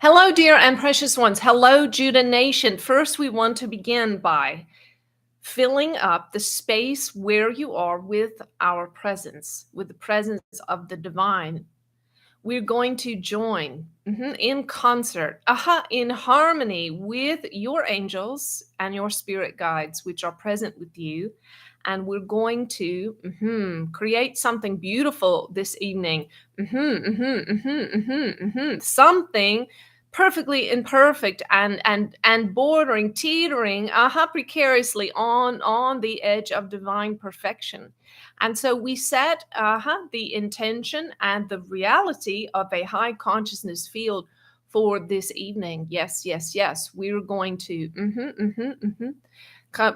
Hello, dear and precious ones. Hello, Judah Nation. First, we want to begin by filling up the space where you are with our presence, with the presence of the divine. We're going to join in concert, in harmony with your angels and your spirit guides, which are present with you. And we're going to create something beautiful this evening. Something perfectly imperfect and bordering, teetering, precariously on the edge of divine perfection. And so we set the intention and the reality of a high consciousness field for this evening. Yes, yes, yes. We're going to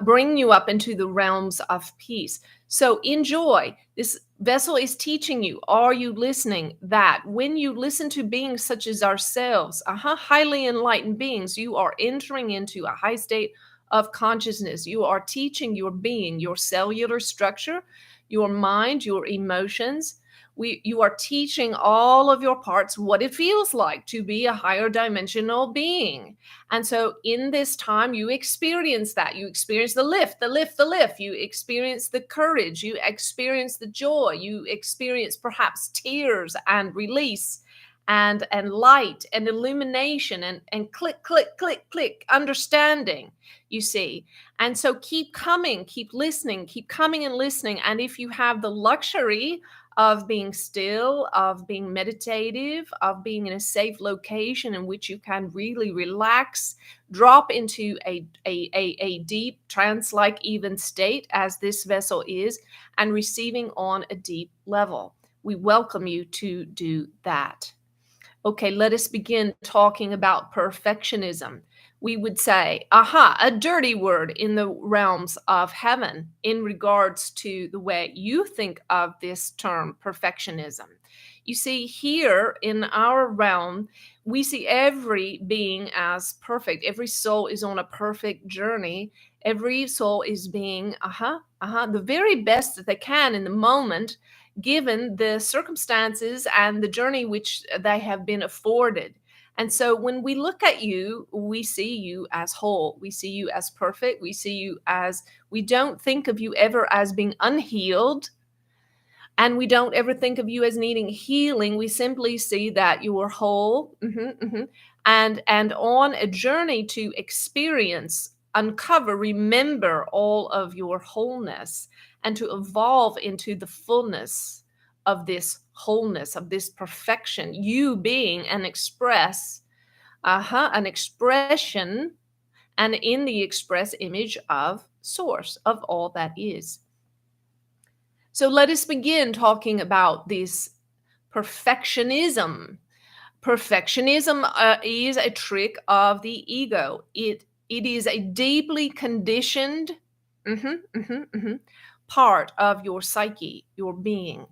bring you up into the realms of peace. So enjoy. This vessel is teaching you. Are you listening? That when you listen to beings such as ourselves, highly enlightened beings, you are entering into a high state of consciousness. You are teaching your being, your cellular structure, your mind, your emotions. You are teaching all of your parts what it feels like to be a higher dimensional being. And so in this time, you experience that. You experience the lift, the lift, the lift. You experience the courage. You experience the joy. You experience perhaps tears and release and light and illumination and click, click, click, click, understanding, you see. And so keep coming, keep listening, keep coming and listening. And if you have the luxury of being still, of being meditative, of being in a safe location in which you can really relax, drop into a deep trance-like even state as this vessel is, and receiving on a deep level. We welcome you to do that. Okay, let us begin talking about perfectionism. We would say, a dirty word in the realms of heaven in regards to the way you think of this term, perfectionism. You see, here in our realm, we see every being as perfect. Every soul is on a perfect journey. Every soul is being, the very best that they can in the moment, given the circumstances and the journey which they have been afforded. And so when we look at you, we see you as whole. We see you as perfect. We see you as, we don't think of you ever as being unhealed. And we don't ever think of you as needing healing. We simply see that you are whole and on a journey to experience, uncover, remember all of your wholeness and to evolve into the fullness of this wholeness, of this perfection, you being an an expression, and in the express image of source, of all that is. So let us begin talking about this perfectionism. Perfectionism is a trick of the ego. It is a deeply conditioned part of your psyche, your being.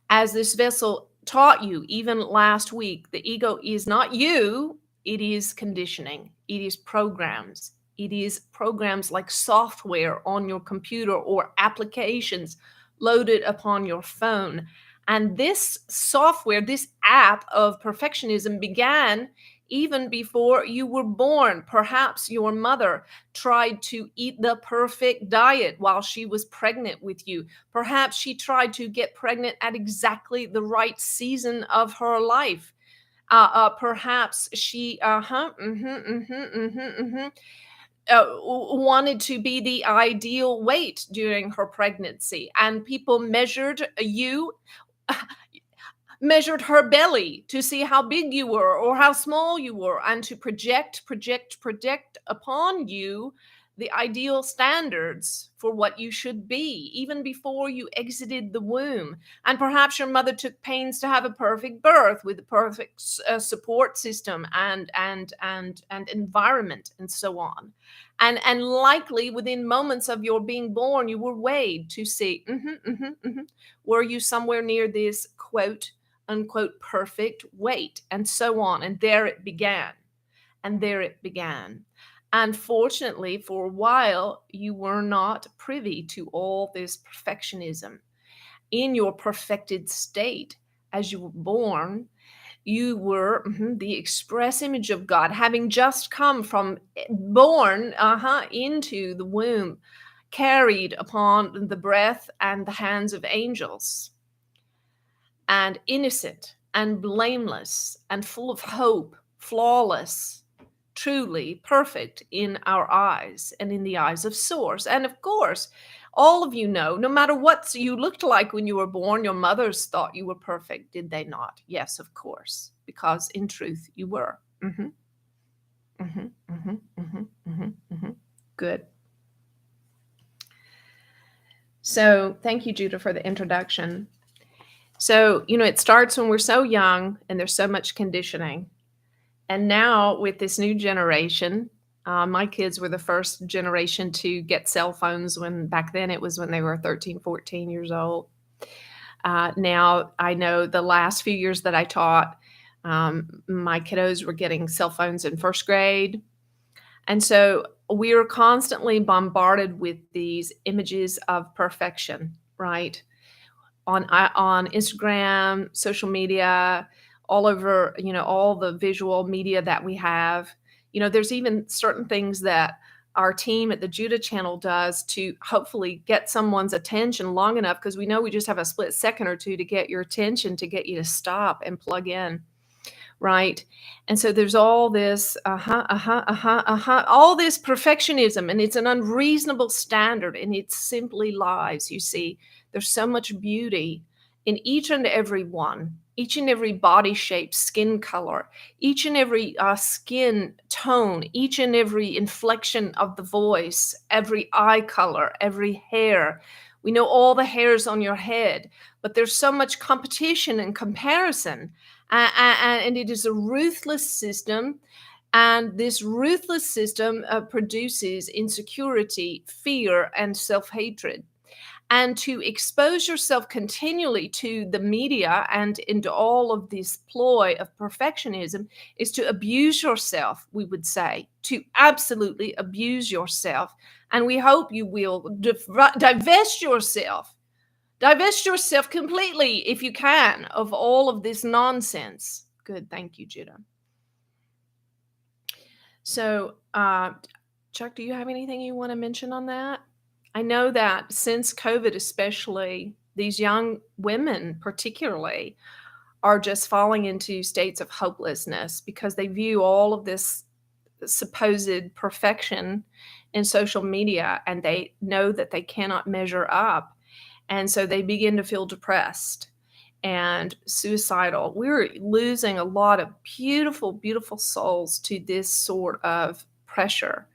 As this vessel taught you even last week, the ego is not you, it is conditioning, it is programs. It is programs like software on your computer or applications loaded upon your phone. And this software, this app of perfectionism began even before you were born. Perhaps your mother tried to eat the perfect diet while she was pregnant with you. Perhaps she tried to get pregnant at exactly the right season of her life. Perhaps she wanted to be the ideal weight during her pregnancy, and people measured her belly to see how big you were or how small you were, and to project upon you the ideal standards for what you should be, even before you exited the womb. And perhaps your mother took pains to have a perfect birth with a perfect support system and environment and so on. And likely within moments of your being born, you were weighed to see, were you somewhere near this quote unquote perfect weight, and so on. And there it began. And there it began. Unfortunately, for a while, you were not privy to all this perfectionism. In your perfected state, as you were born, You were the express image of God, having just come from born into the womb, carried upon the breath and the hands of angels, and innocent and blameless and full of hope, flawless, truly perfect in our eyes and in the eyes of Source. And of course, all of you know, no matter what you looked like when you were born, your mothers thought you were perfect, did they not? Yes, of course, because in truth you were. Good. So thank you, Judah, for the introduction. So, it starts when we're so young and there's so much conditioning. And now with this new generation, my kids were the first generation to get cell phones when back then it was when they were 13, 14 years old. Now I know the last few years that I taught, my kiddos were getting cell phones in first grade. And so we are constantly bombarded with these images of perfection, right? On Instagram, social media, all over, all the visual media that we have. There's even certain things that our team at the Judah channel does to hopefully get someone's attention long enough, because we know we just have a split second or two to get your attention, to get you to stop and plug in. Right. And so there's all this, all this perfectionism, and it's an unreasonable standard, and it's simply lies. You see, there's so much beauty in each and every one, each and every body shape, skin color, each and every skin tone, each and every inflection of the voice, every eye color, every hair. We know all the hairs on your head, but there's so much competition and comparison. And it is a ruthless system. And this ruthless system produces insecurity, fear, and self-hatred. And to expose yourself continually to the media and into all of this ploy of perfectionism is to abuse yourself, we would say, to absolutely abuse yourself. And we hope you will divest yourself completely, if you can, of all of this nonsense. Good. Thank you, Judah. So, Chuck, do you have anything you want to mention on that? I know that since COVID, especially, these young women particularly are just falling into states of hopelessness because they view all of this supposed perfection in social media, and they know that they cannot measure up. And so they begin to feel depressed and suicidal. We're losing a lot of beautiful, beautiful souls to this sort of pressure.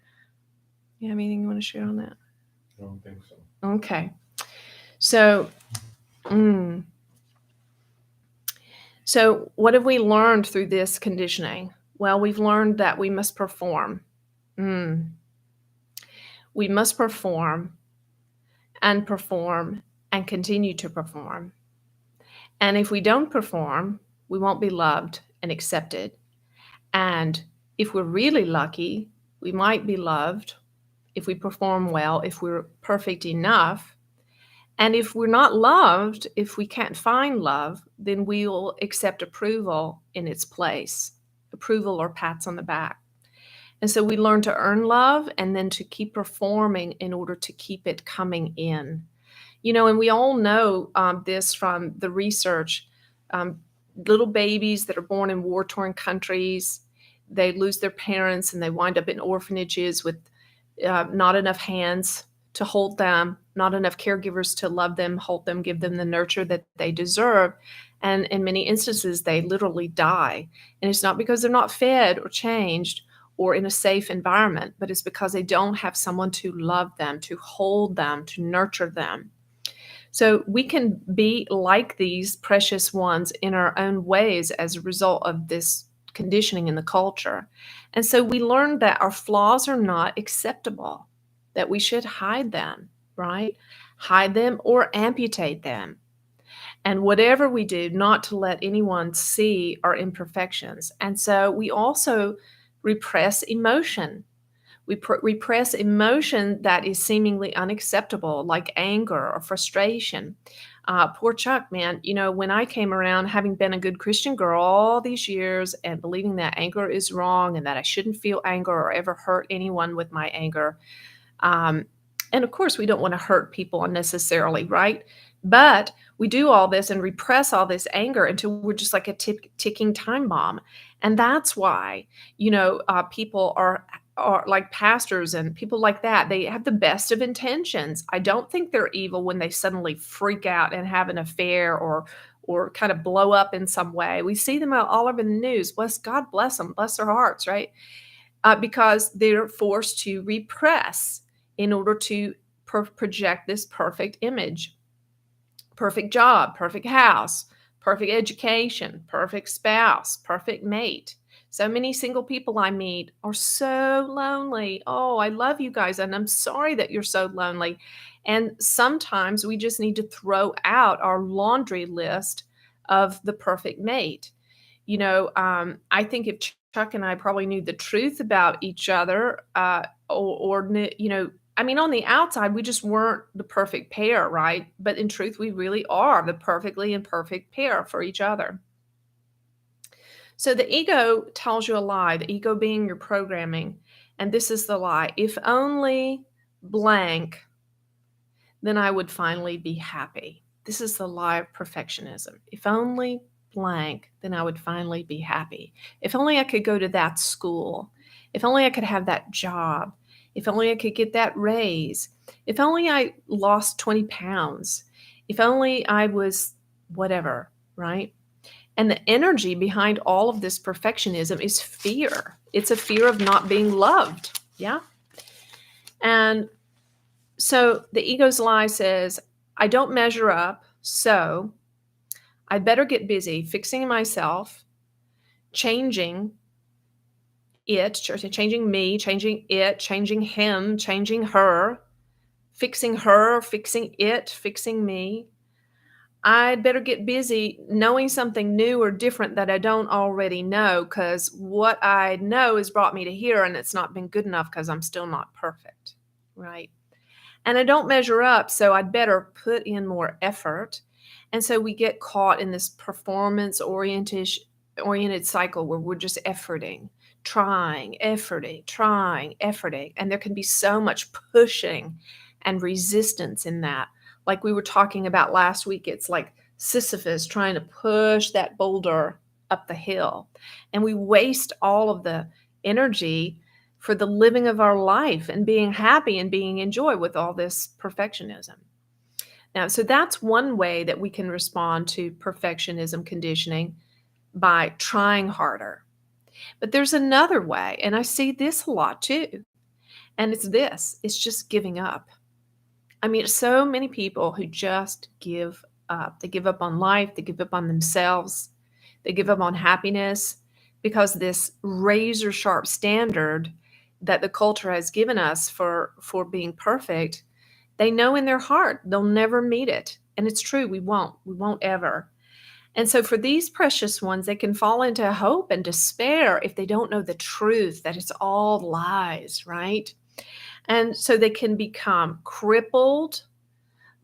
You have anything you want to share on that? I don't think so. Okay. So, so what have we learned through this conditioning? Well, we've learned that we must perform. We must perform and continue to perform. And if we don't perform, we won't be loved and accepted. And if we're really lucky, we might be loved if we perform well, if we're perfect enough. And if we're not loved, if we can't find love, then we'll accept approval in its place, approval or pats on the back. And so we learn to earn love and then to keep performing in order to keep it coming in. And we all know this from the research. Little babies that are born in war-torn countries, they lose their parents and they wind up in orphanages with not enough hands to hold them, not enough caregivers to love them, hold them, give them the nurture that they deserve. And in many instances, they literally die. And it's not because they're not fed or changed or in a safe environment, but it's because they don't have someone to love them, to hold them, to nurture them. So we can be like these precious ones in our own ways as a result of this conditioning in the culture. And so we learned that our flaws are not acceptable, that we should hide them, right? Hide them or amputate them. And whatever we do, not to let anyone see our imperfections. And so we also repress emotion. We repress emotion that is seemingly unacceptable, like anger or frustration. Poor Chuck, man. When I came around, having been a good Christian girl all these years and believing that anger is wrong and that I shouldn't feel anger or ever hurt anyone with my anger. Um, and of course, we don't want to hurt people unnecessarily, right? But we do all this and repress all this anger until we're just like a ticking time bomb. And that's why, people are like pastors and people like that. They have the best of intentions. I don't think they're evil when they suddenly freak out and have an affair or kind of blow up in some way. We see them all over the news. God bless them, bless their hearts, right? Because they're forced to repress in order to project this perfect image, perfect job, perfect house, perfect education, perfect spouse, perfect mate. So many single people I meet are so lonely. Oh, I love you guys, and I'm sorry that you're so lonely. And sometimes we just need to throw out our laundry list of the perfect mate. I think if Chuck and I probably knew the truth about each other, I mean, on the outside, we just weren't the perfect pair, right? But in truth, we really are the perfectly imperfect pair for each other. So the ego tells you a lie, the ego being your programming. And this is the lie: if only blank, then I would finally be happy. This is the lie of perfectionism. If only blank, then I would finally be happy. If only I could go to that school. If only I could have that job. If only I could get that raise. If only I lost 20 pounds. If only I was whatever, right? And the energy behind all of this perfectionism is fear. It's a fear of not being loved. Yeah. And so the ego's lie says, I don't measure up, so I better get busy fixing myself, changing changing me, changing it, changing him, changing her, fixing it, fixing me. I'd better get busy knowing something new or different that I don't already know, because what I know has brought me to here and it's not been good enough because I'm still not perfect, right? And I don't measure up, so I'd better put in more effort. And so we get caught in this performance oriented cycle where we're just efforting, trying, efforting. And there can be so much pushing and resistance in that. Like we were talking about last week, it's like Sisyphus trying to push that boulder up the hill. And we waste all of the energy for the living of our life and being happy and being in joy with all this perfectionism. Now, so that's one way that we can respond to perfectionism conditioning, by trying harder. But there's another way, and I see this a lot too. And it's just giving up. I mean, so many people who just give up. They give up on life, they give up on themselves, they give up on happiness because this razor sharp standard that the culture has given us for being perfect, they know in their heart they'll never meet it. And it's true, we won't. We won't ever. And so for these precious ones, they can fall into hope and despair if they don't know the truth, that it's all lies, right? And so they can become crippled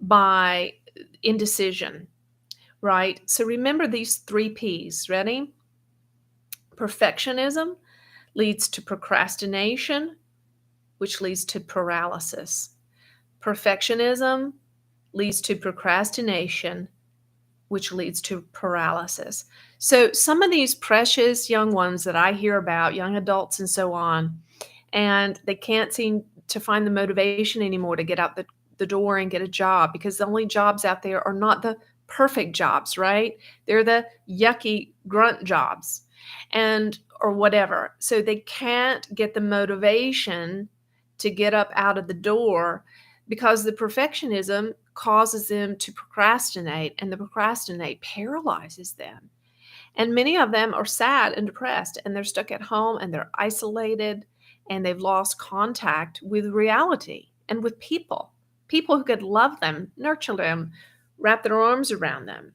by indecision, right? So remember these 3 P's. Ready? Perfectionism leads to procrastination, which leads to paralysis. Perfectionism leads to procrastination, which leads to paralysis. So some of these precious young ones that I hear about, young adults and so on, and they can't seem to find the motivation anymore to get out the door and get a job, because the only jobs out there are not the perfect jobs, right? They're the yucky grunt jobs and or whatever. So they can't get the motivation to get up out of the door because the perfectionism causes them to procrastinate, and the procrastinate paralyzes them. And many of them are sad and depressed, and they're stuck at home and they're isolated, and they've lost contact with reality and with people who could love them, nurture them, wrap their arms around them.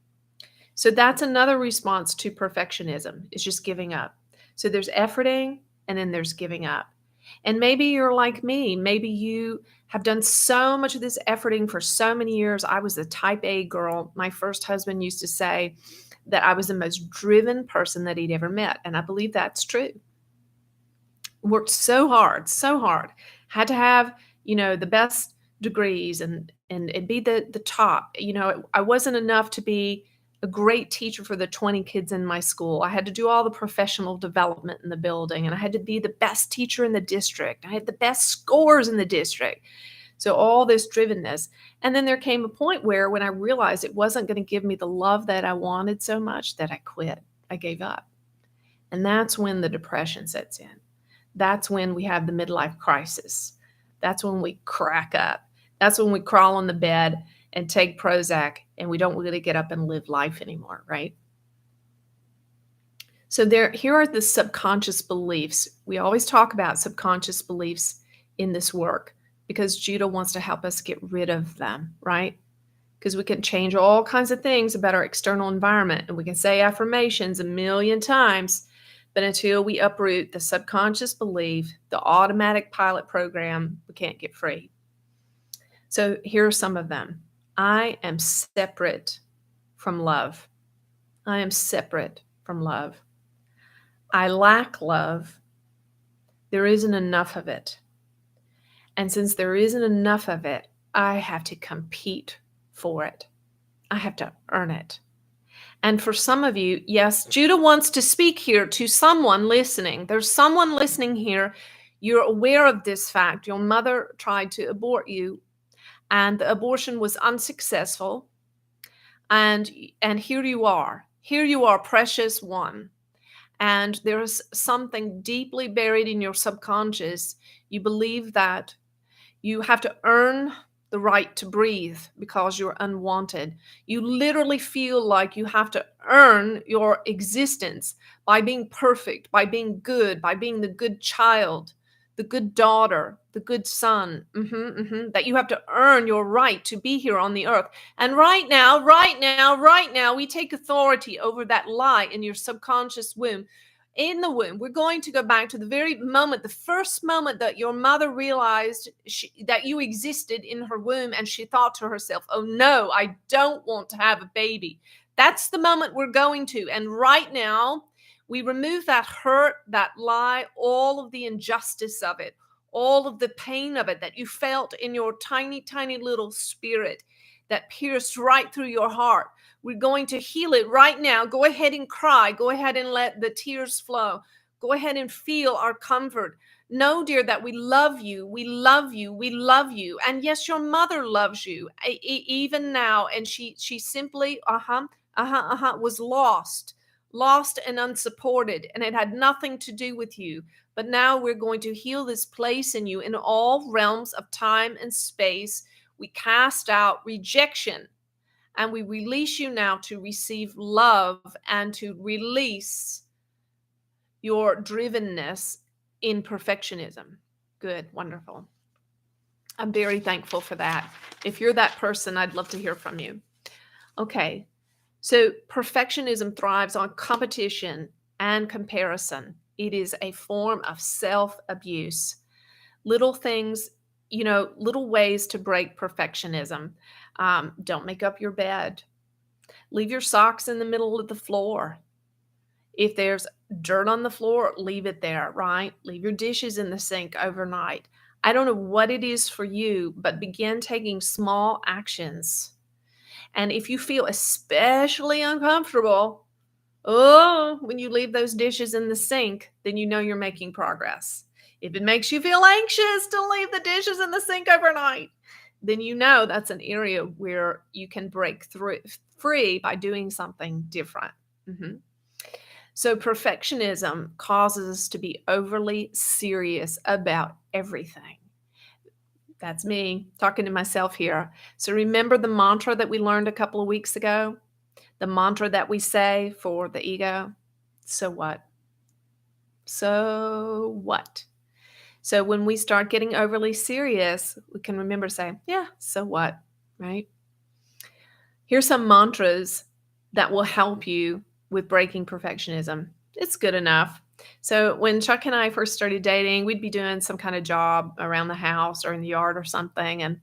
So that's another response to perfectionism, is just giving up. So there's efforting and then there's giving up. And maybe you're like me. Maybe you have done so much of this efforting for so many years. I was the type A girl. My first husband used to say that I was the most driven person that he'd ever met. And I believe that's true. Worked so hard. Had to have, the best degrees and be the top. I wasn't enough to be a great teacher for the 20 kids in my school. I had to do all the professional development in the building, and I had to be the best teacher in the district. I had the best scores in the district. So all this drivenness. And then there came a point where when I realized it wasn't going to give me the love that I wanted so much that I quit. I gave up. And that's when the depression sets in. That's when we have the midlife crisis. That's when we crack up. That's when we crawl on the bed and take Prozac and we don't really get up and live life anymore, right? So here are the subconscious beliefs. We always talk about subconscious beliefs in this work because Judah wants to help us get rid of them, right? Because we can change all kinds of things about our external environment and we can say affirmations a million times, but until we uproot the subconscious belief, the automatic pilot program, we can't get free. So here are some of them. I am separate from love. I am separate from love. I lack love. There isn't enough of it. And since there isn't enough of it, I have to compete for it. I have to earn it. And for some of you, yes, Judah wants to speak here to someone listening. There's someone listening here. You're aware of this fact. Your mother tried to abort you, and the abortion was unsuccessful. And here you are. Here you are, precious one. And there's something deeply buried in your subconscious. You believe that you have to earn the right to breathe because you're unwanted. You literally feel like you have to earn your existence by being perfect, by being good, by being the good child, the good daughter, the good son, that you have to earn your right to be here on the earth. And right now, we take authority over that lie in your subconscious womb. In the womb, we're going to go back to the very moment, the first moment that your mother realized that you existed in her womb, and she thought to herself, oh no, I don't want to have a baby. That's the moment we're going to. And right now, we remove that hurt, that lie, all of the injustice of it, all of the pain of it that you felt in your tiny, tiny little spirit that pierced right through your heart. We're going to heal it right now. Go ahead and cry. Go ahead and let the tears flow. Go ahead and feel our comfort. Know, dear, that we love you. We love you. We love you. And yes, your mother loves you even now. And she simply, was lost and unsupported. And it had nothing to do with you. But now we're going to heal this place in you in all realms of time and space. We cast out rejection. And we release you now to receive love and to release your drivenness in perfectionism. Good, wonderful. I'm very thankful for that. If you're that person, I'd love to hear from you. Okay, so perfectionism thrives on competition and comparison. It is a form of self-abuse. Little things, little ways to break perfectionism. Don't make up your bed. Leave your socks in the middle of the floor. If there's dirt on the floor, leave it there, right? Leave your dishes in the sink overnight. I don't know what it is for you, but begin taking small actions. And if you feel especially uncomfortable, when you leave those dishes in the sink, then you know you're making progress. If it makes you feel anxious to leave the dishes in the sink overnight, then you know that's an area where you can break free by doing something different. So perfectionism causes us to be overly serious about everything. That's me talking to myself here. So remember the mantra that we learned a couple of weeks ago? The mantra that we say for the ego? So what? So what? So when we start getting overly serious, we can remember saying, yeah, so what, right? Here's some mantras that will help you with breaking perfectionism. It's good enough. So when Chuck and I first started dating, we'd be doing some kind of job around the house or in the yard or something,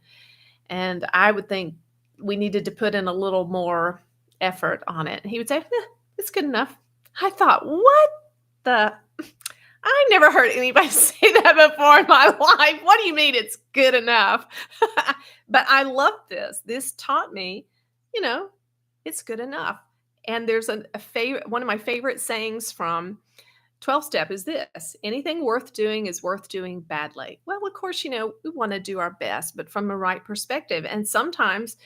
and I would think we needed to put in a little more effort on it. He would say, it's good enough. I thought, what the? I never heard anybody say that before in my life. What do you mean it's good enough? But I love this. This taught me, you know, it's good enough. And there's a favorite, one of my favorite sayings from 12 step is this: anything worth doing is worth doing badly. Well, of course, we want to do our best, but from a right perspective. And sometimes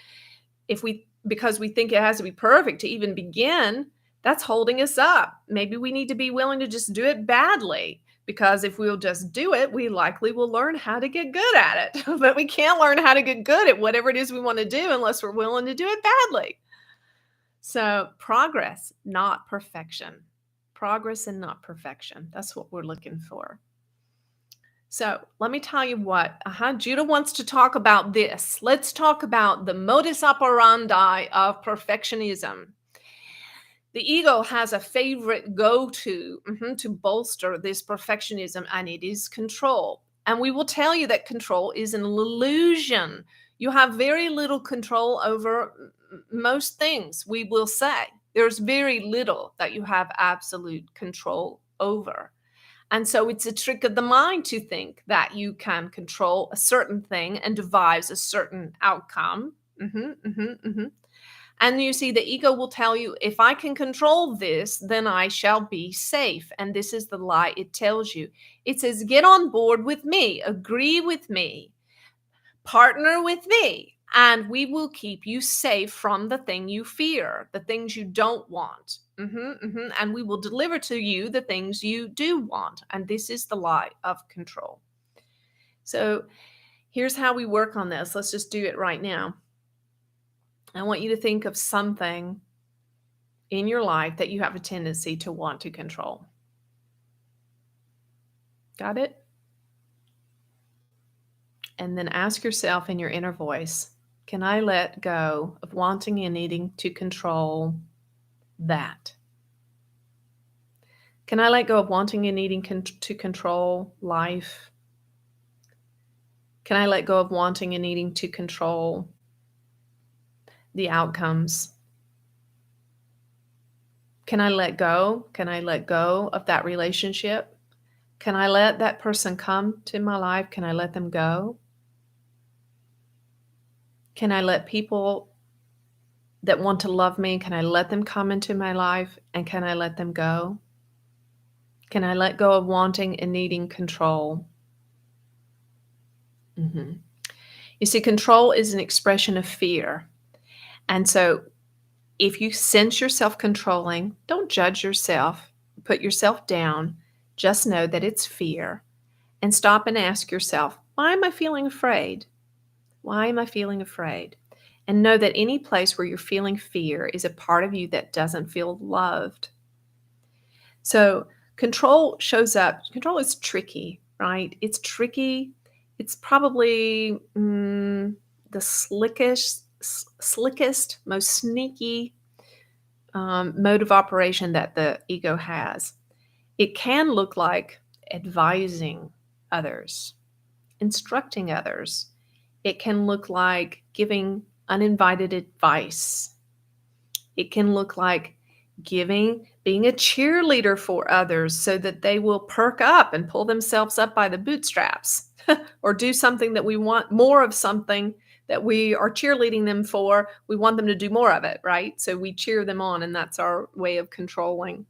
because we think it has to be perfect to even begin, that's holding us up. Maybe we need to be willing to just do it badly, because if we'll just do it, we likely will learn how to get good at it. But we can't learn how to get good at whatever it is we want to do unless we're willing to do it badly. So progress, not perfection. Progress and not perfection. That's what we're looking for. So let me tell you what, Judah wants to talk about this. Let's talk about the modus operandi of perfectionism. The ego has a favorite go-to to bolster this perfectionism, and it is control. And we will tell you that control is an illusion. You have very little control over most things, we will say. There's very little that you have absolute control over. And so it's a trick of the mind to think that you can control a certain thing and devise a certain outcome. And you see, the ego will tell you, if I can control this, then I shall be safe. And this is the lie it tells you. It says, get on board with me, agree with me, partner with me, and we will keep you safe from the thing you fear, the things you don't want. And we will deliver to you the things you do want. And this is the lie of control. So here's how we work on this. Let's just do it right now. I want you to think of something in your life that you have a tendency to want to control. Got it? And then ask yourself in your inner voice, can I let go of wanting and needing to control that? Can I let go of wanting and needing to control life? Can I let go of wanting and needing to control the outcomes? Can I let go? Can I let go of that relationship? Can I let that person come to my life? Can I let them go? Can I let people that want to love me, can I let them come into my life, and can I let them go? Can I let go of wanting and needing control? You see, control is an expression of fear. And so if you sense yourself controlling, don't judge yourself, put yourself down, just know that it's fear, and stop and ask yourself, why am I feeling afraid? Why am I feeling afraid? And know that any place where you're feeling fear is a part of you that doesn't feel loved. So control shows up. Control is tricky, right? It's tricky. It's probably the slickest, most sneaky mode of operation that the ego has. It can look like advising others, instructing others. It can look like giving uninvited advice. It can look like being a cheerleader for others so that they will perk up and pull themselves up by the bootstraps or do something that we want, more of something that we are cheerleading them for. We want them to do more of it, right? So we cheer them on, and that's our way of controlling.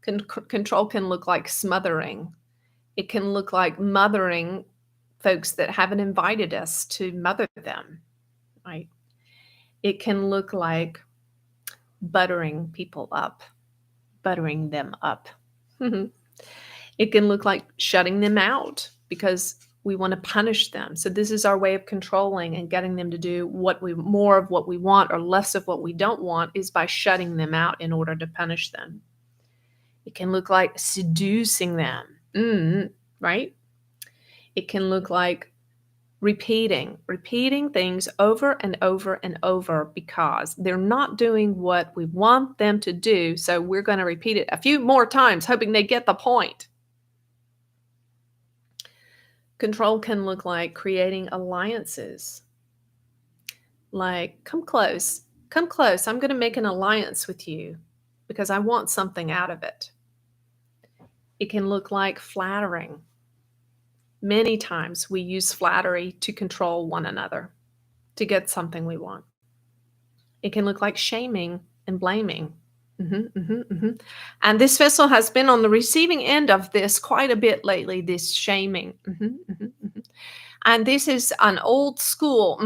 Control can look like smothering. It can look like mothering folks that haven't invited us to mother them, right? It can look like buttering people up, buttering them up. It can look like shutting them out because we want to punish them. So this is our way of controlling and getting them to do more of what we want or less of what we don't want, is by shutting them out in order to punish them. It can look like seducing them, right? It can look like repeating things over and over and over because they're not doing what we want them to do. So we're going to repeat it a few more times, hoping they get the point. Control can look like creating alliances. Like, come close. Come close. I'm going to make an alliance with you because I want something out of it. It can look like flattering. Many times we use flattery to control one another, to get something we want. It can look like shaming and blaming. And this vessel has been on the receiving end of this quite a bit lately, this shaming. And this is an old school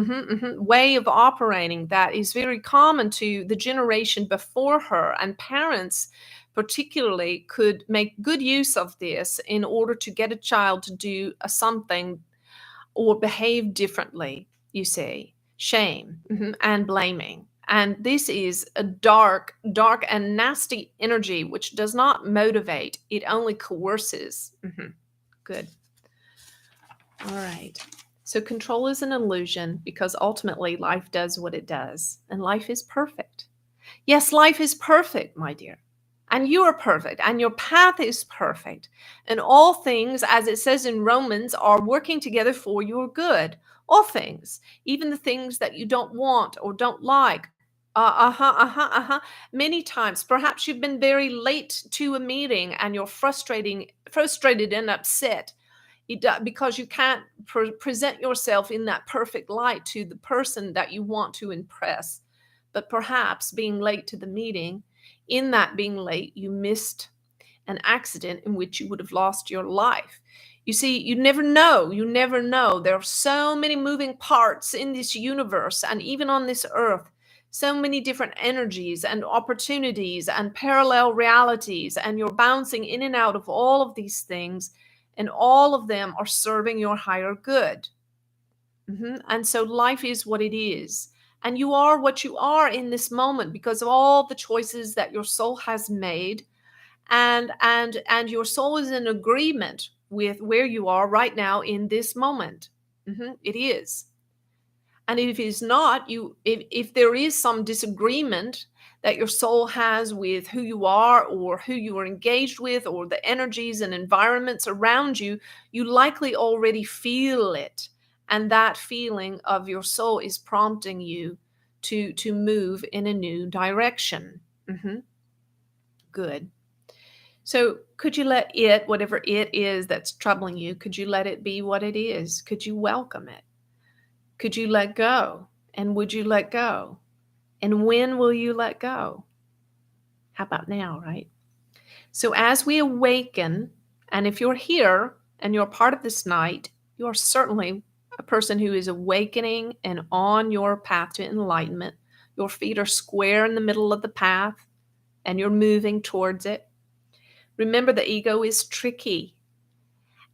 way of operating that is very common to the generation before her. And parents, particularly, could make good use of this in order to get a child to do something or behave differently, you see. Shame and blaming. And this is a dark and nasty energy which does not motivate. It only coerces. Good. All right. So control is an illusion because ultimately life does what it does. And life is perfect. Yes, life is perfect, my dear. And you are perfect. And your path is perfect. And all things, as it says in Romans, are working together for your good. All things, even the things that you don't want or don't like. Many times, perhaps you've been very late to a meeting and you're frustrated and upset because you can't present yourself in that perfect light to the person that you want to impress. But perhaps being late to the meeting, in that being late, you missed an accident in which you would have lost your life. You see, you never know. You never know. There are so many moving parts in this universe and even on this earth. So many different energies and opportunities and parallel realities, and you're bouncing in and out of all of these things, and all of them are serving your higher good. And so life is what it is. And you are what you are in this moment because of all the choices that your soul has made. And your soul is in agreement with where you are right now in this moment. It is. And if it's not, if there is some disagreement that your soul has with who you are or who you are engaged with or the energies and environments around you, you likely already feel it. And that feeling of your soul is prompting you to move in a new direction. Good. So could you let it, whatever it is that's troubling you, could you let it be what it is? Could you welcome it? Could you let go? And would you let go? And when will you let go? How about now, right? So as we awaken, and if you're here and you're part of this night, you are certainly a person who is awakening and on your path to enlightenment. Your feet are square in the middle of the path and you're moving towards it. Remember, the ego is tricky.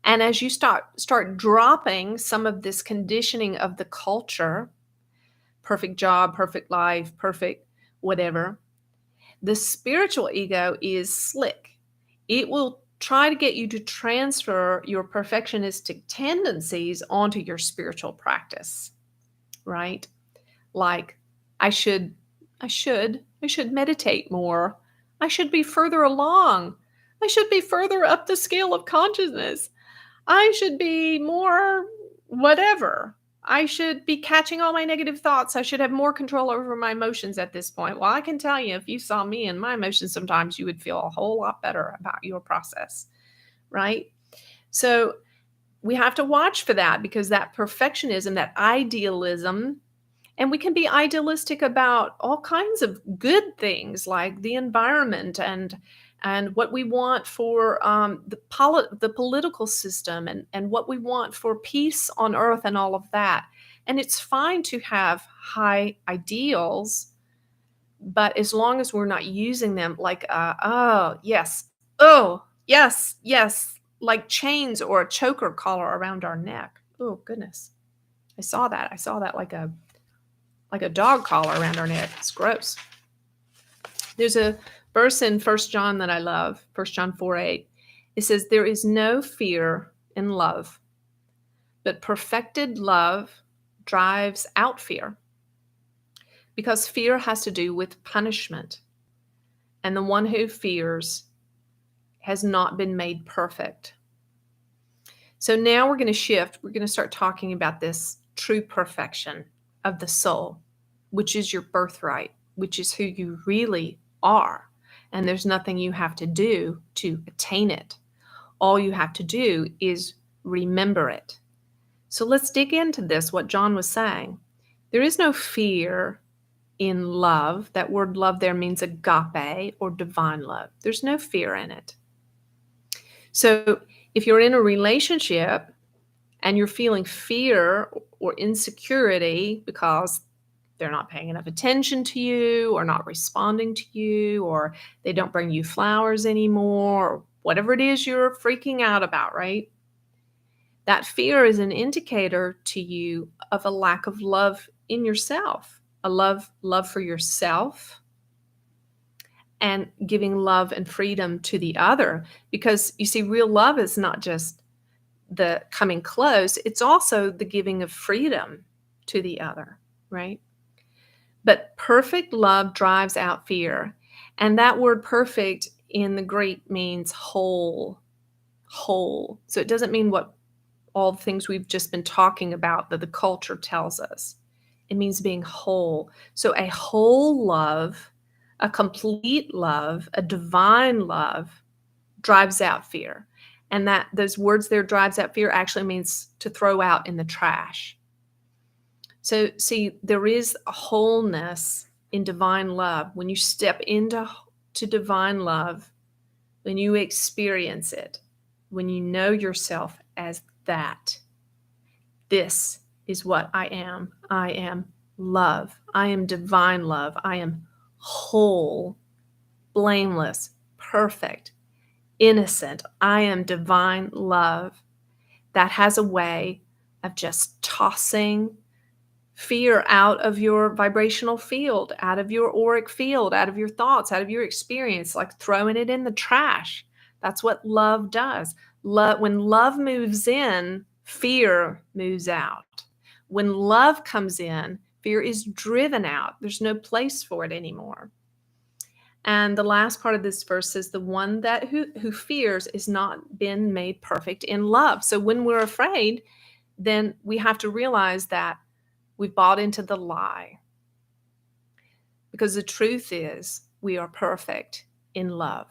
And as you start dropping some of this conditioning of the culture, perfect job, perfect life, perfect whatever, the spiritual ego is slick. It will try to get you to transfer your perfectionistic tendencies onto your spiritual practice, right? Like, I should meditate more. I should be further along. I should be further up the scale of consciousness. I should be more whatever. I should be catching all my negative thoughts. I should have more control over my emotions at this point. Well, I can tell you, if you saw me and my emotions, sometimes you would feel a whole lot better about your process, right? So we have to watch for that, because that perfectionism, that idealism, and we can be idealistic about all kinds of good things like the environment and what we want for the political system and what we want for peace on earth and all of that. And it's fine to have high ideals, but as long as we're not using them like, oh, yes, like chains or a choker collar around our neck. Oh, goodness. I saw that like a dog collar around our neck. It's gross. There's a verse in 1 John that I love, 1 John 4:8. It says, there is no fear in love, But perfected love drives out fear because fear has to do with punishment. And the one who fears has not been made perfect. So now we're going to shift. We're going to start talking about this true perfection of the soul, which is your birthright, which is who you really are. And there's nothing you have to do to attain it. All you have to do is remember it. So let's dig into this, what John was saying. There is no fear in love. That word love there means agape or divine love. There's no fear in it. So if you're in a relationship and you're feeling fear or insecurity because they're not paying enough attention to you or not responding to you or they don't bring you flowers anymore or whatever it is you're freaking out about, right? That fear is an indicator to you of a lack of love in yourself, a love for yourself, and giving love and freedom to the other. Because you see, real love is not just the coming close, it's also the giving of freedom to the other, right? But perfect love drives out fear. And that word perfect in the Greek means whole, whole. So it doesn't mean what all the things we've just been talking about that the culture tells us. It means being whole. So a whole love, a complete love, a divine love drives out fear. And that those words there, drives out fear, actually means to throw out in the trash. So see, there is a wholeness in divine love. When you step into divine love, when you experience it, when you know yourself as that, this is what I am. I am love. I am divine love. I am whole, blameless, perfect, innocent. I am divine love. That has a way of just tossing fear out of your vibrational field, out of your auric field, out of your thoughts, out of your experience, like throwing it in the trash. That's what love does. When love moves in, fear moves out. When love comes in, fear is driven out. There's no place for it anymore. And the last part of this verse says, the one that who fears is not been made perfect in love. So when we're afraid, then we have to realize that we've bought into the lie. Because the truth is, we are perfect in love.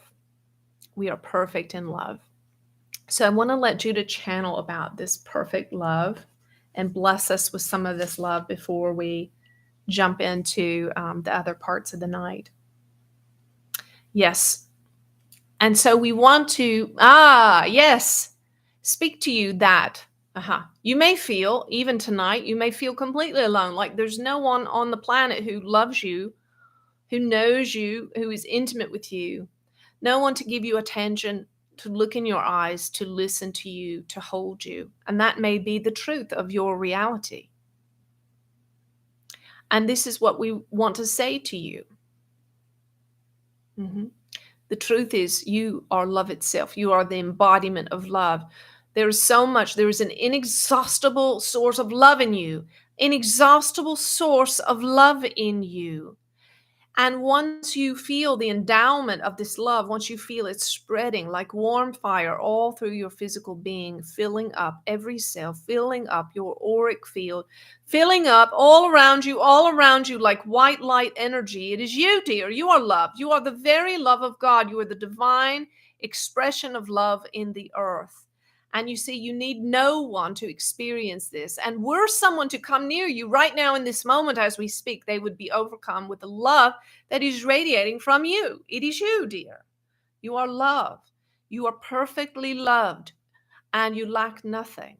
We are perfect in love. So I want to let Judah channel about this perfect love and bless us with some of this love before we jump into the other parts of the night. Yes. And so we want to, yes, speak to you that you may feel, even tonight, you may feel completely alone, like there's no one on the planet who loves you, who knows you, who is intimate with you, no one to give you attention, to look in your eyes, to listen to you, to hold you. And that may be the truth of your reality. And this is what we want to say to you. The truth is, you are love itself. You are the embodiment of love. There is so much. There is an inexhaustible source of love in you, inexhaustible source of love in you. And once you feel the endowment of this love, once you feel it spreading like warm fire all through your physical being, filling up every cell, filling up your auric field, filling up all around you like white light energy. It is you, dear. You are love. You are the very love of God. You are the divine expression of love in the earth. And you see, you need no one to experience this. And were someone to come near you right now in this moment as we speak, they would be overcome with the love that is radiating from you. It is you, dear. You are love. You are perfectly loved, and you lack nothing.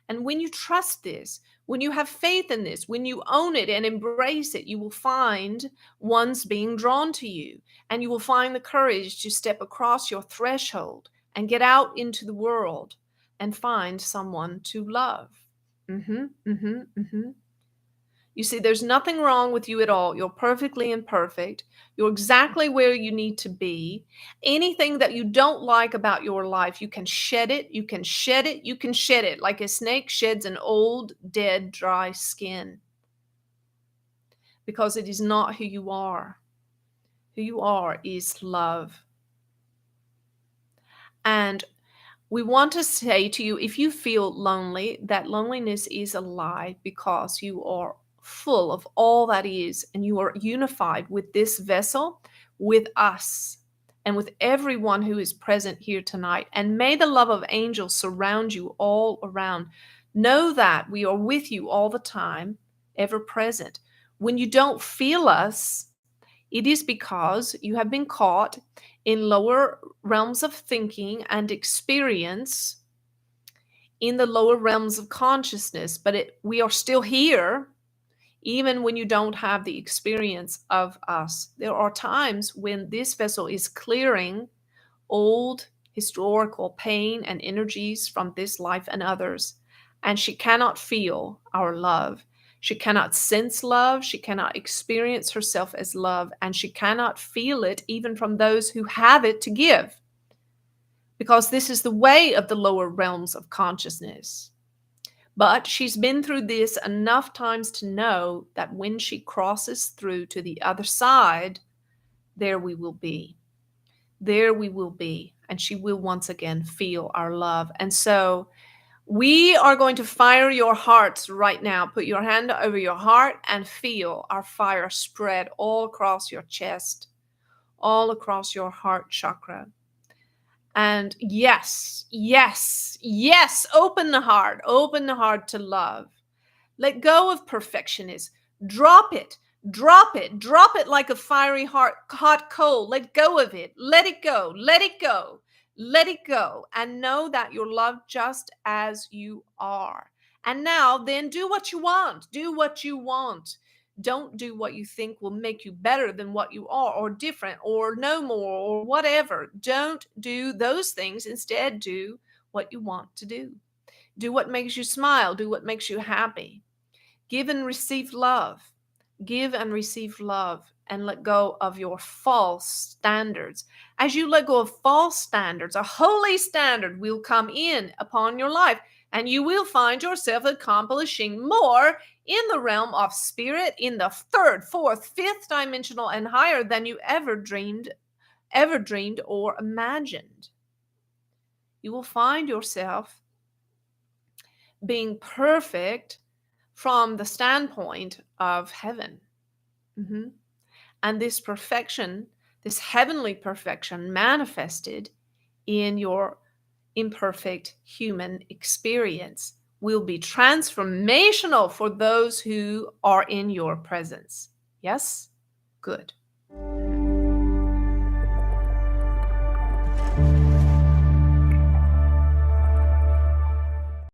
And when you trust this, when you have faith in this, when you own it and embrace it, you will find ones being drawn to you, and you will find the courage to step across your threshold and get out into the world and find someone to love. You see, there's nothing wrong with you at all. You're perfectly imperfect. You're exactly where you need to be. Anything that you don't like about your life, you can shed it. You can shed it. You can shed it like a snake sheds an old, dead, dry skin, because it is not who you are. Who you are is love. And we want to say to you, if you feel lonely, that loneliness is a lie, because you are full of all that is, and you are unified with this vessel, with us, and with everyone who is present here tonight. And may the love of angels surround you all around. Know that we are with you all the time, ever present. When you don't feel us, it is because you have been caught in lower realms of thinking and experience, in the lower realms of consciousness. But we are still here, even when you don't have the experience of us. There are times when this vessel is clearing old historical pain and energies from this life and others, and she cannot feel our love. She cannot sense love. She cannot experience herself as love, and she cannot feel it even from those who have it to give, because this is the way of the lower realms of consciousness. But she's been through this enough times to know that when she crosses through to the other side, there we will be. There we will be. And she will once again feel our love. And so we are going to fire your hearts right now. Put your hand over your heart and feel our fire spread all across your chest, all across your heart chakra. And yes, yes, yes, open the heart to love. Let go of perfectionism. Drop it, drop it, drop it like a fiery hot coal. Let go of it. Let it go, let it go, let it go. And know that you're loved just as you are. And now then do what you want. Do what you want. Don't do what you think will make you better than what you are, or different, or no more, or whatever. Don't do those things. Instead, do what you want to do. Do what makes you smile. Do what makes you happy. Give and receive love. Give and receive love, and let go of your false standards. As you let go of false standards, a holy standard will come in upon your life, and you will find yourself accomplishing more in the realm of spirit, in the third, fourth, fifth dimensional and higher than you ever dreamed or imagined. You will find yourself being perfect from the standpoint of heaven. Mm-hmm. And this perfection, this heavenly perfection, manifested in your imperfect human experience, will be transformational for those who are in your presence. Yes? Good.